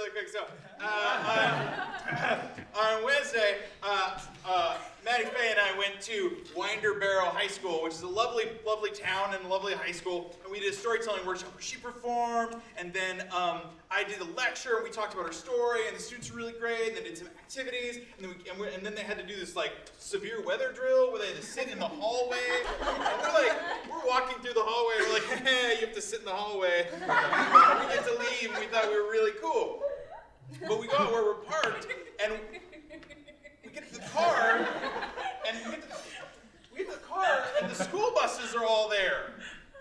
really quick. So, on Wednesday, Maddie Fay and I went to Winder Barrow High School, which is a lovely, lovely town and a lovely high school. And we did a storytelling workshop where she performed, and then I did a lecture, and we talked about her story, and the students were really great, and they did some activities, and then they had to do this like severe weather drill where they had to sit in the hallway. And we're walking through the hallway, and we're like, hey, you have to sit in the hallway. We get to leave, and we thought we were really cool. But we go out where we're parked, and we get to the car, and we get to the car, and the school buses are all there.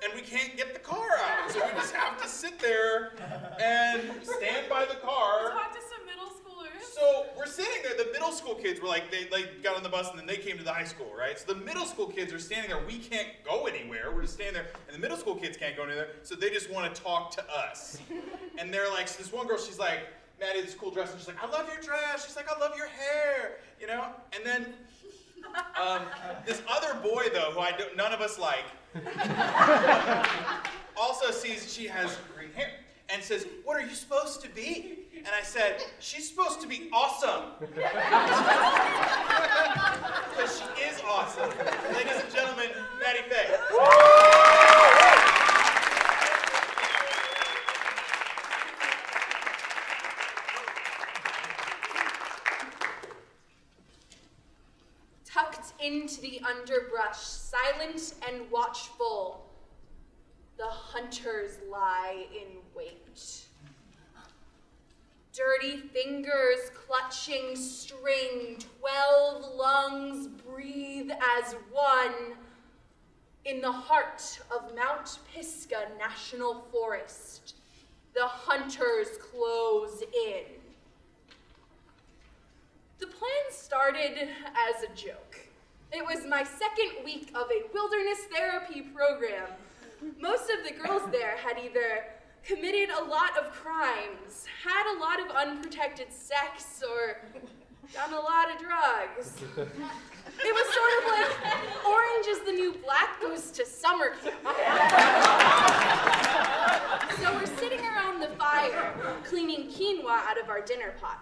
And we can't get the car out, so we just have to sit there and stand by the car. Talk to some middle schoolers. So we're sitting there. The middle school kids were like, they got on the bus and then they came to the high school, right? So the middle school kids are standing there. We can't go anywhere. We're just standing there, and the middle school kids can't go anywhere. So they just want to talk to us. And they're like, so this one girl, she's like, Maddie, this cool dress, and she's like, I love your dress. She's like, I love your hair, you know. And then this other boy, though, who none of us like, also sees she has green hair and says, what are you supposed to be? And I said, she's supposed to be awesome. Because she is awesome. Ladies and gentlemen, Maddie Fay. Tucked into the underbrush, silent and watchful, the hunters lie in wait. Dirty fingers clutching string, 12 lungs breathe as one. In the heart of Mount Pisgah National Forest, the hunters close in. The plan started as a joke. It was my second week of a wilderness therapy program. Most of the girls there had either committed a lot of crimes, had a lot of unprotected sex, or done a lot of drugs. It was sort of like Orange is the New Black goes to summer camp. So we're sitting around the fire, cleaning quinoa out of our dinner pot.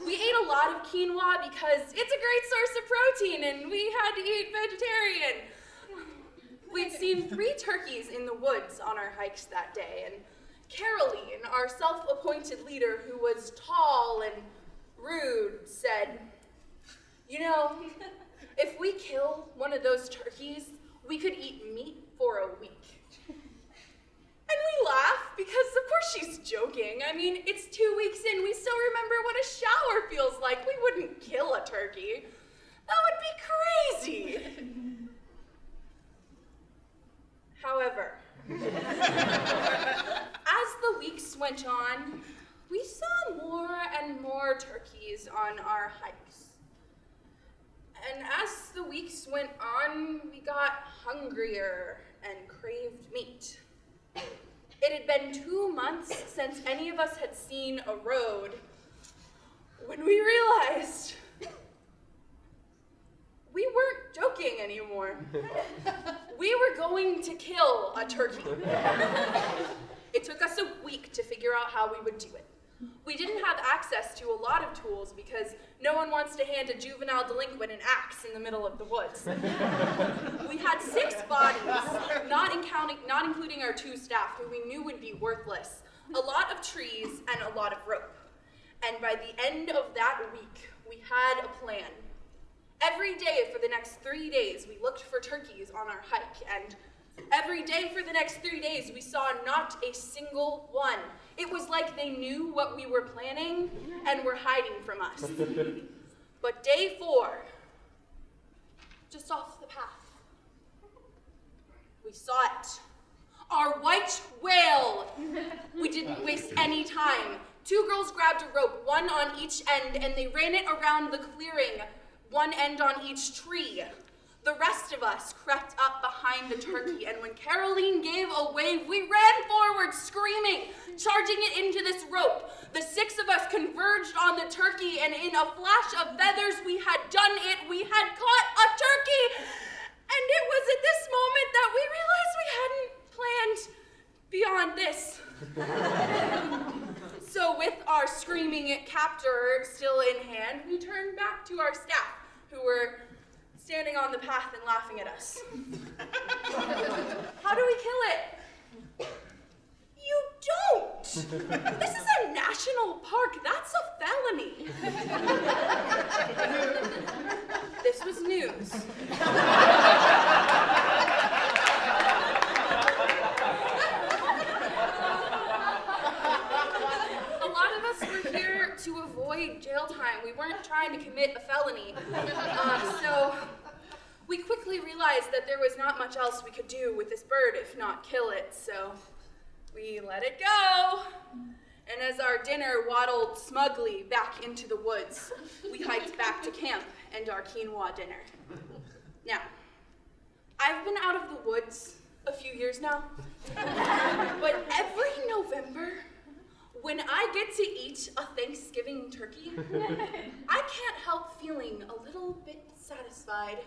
We ate a lot of quinoa because it's a great source of protein and we had to eat vegetarian. We'd seen 3 turkeys in the woods on our hikes that day, and Caroline, our self-appointed leader who was tall and rude, said, you know, if we kill one of those turkeys, we could eat meat for a week. And we laugh because, of course, she's joking. I mean, it's 2 weeks in. We still remember what a shower feels like. We wouldn't kill a turkey. That would be crazy. However, as the weeks went on, we saw more and more turkeys on our hikes. And as the weeks went on, we got hungrier and craved meat. It had been 2 months since any of us had seen a road when we realized we weren't joking anymore. We were going to kill a turkey. It took us a week to figure out how we would do it. We didn't have access to a lot of tools because no one wants to hand a juvenile delinquent an axe in the middle of the woods. We had 6 bodies, not including our 2 staff, who we knew would be worthless, a lot of trees, and a lot of rope. And by the end of that week, we had a plan. Every day for the next 3 days, we looked for turkeys on our hike, and every day for the next 3 days, we saw not a single one. It was like they knew what we were planning and were hiding from us. But day 4, just off the path, we saw it. Our white whale. We didn't waste any time. 2 girls grabbed a rope, 1 on each end, and they ran it around the clearing, 1 end on each tree. The rest of us crept up behind the turkey, and when Caroline gave a wave, we ran forward, screaming, charging it into this rope. The 6 of us converged on the turkey, and in a flash of feathers, we had done it. We had caught a turkey. And it was at this moment that we realized we hadn't planned beyond this. So with our our screaming captor still in hand, we turned back to our staff, who were standing on the path and laughing at us. How do we kill it? You don't! This is a national park. That's a felony. This was news. A lot of us were here to avoid jail time. We weren't trying to commit a felony. So we quickly realized that there was not much else we could do with this bird if not kill it, so we let it go. And as our dinner waddled smugly back into the woods, we hiked back to camp and our quinoa dinner. Now, I've been out of the woods a few years now, but every November, when I get to eat a Thanksgiving turkey, I can't help feeling a little bit satisfied.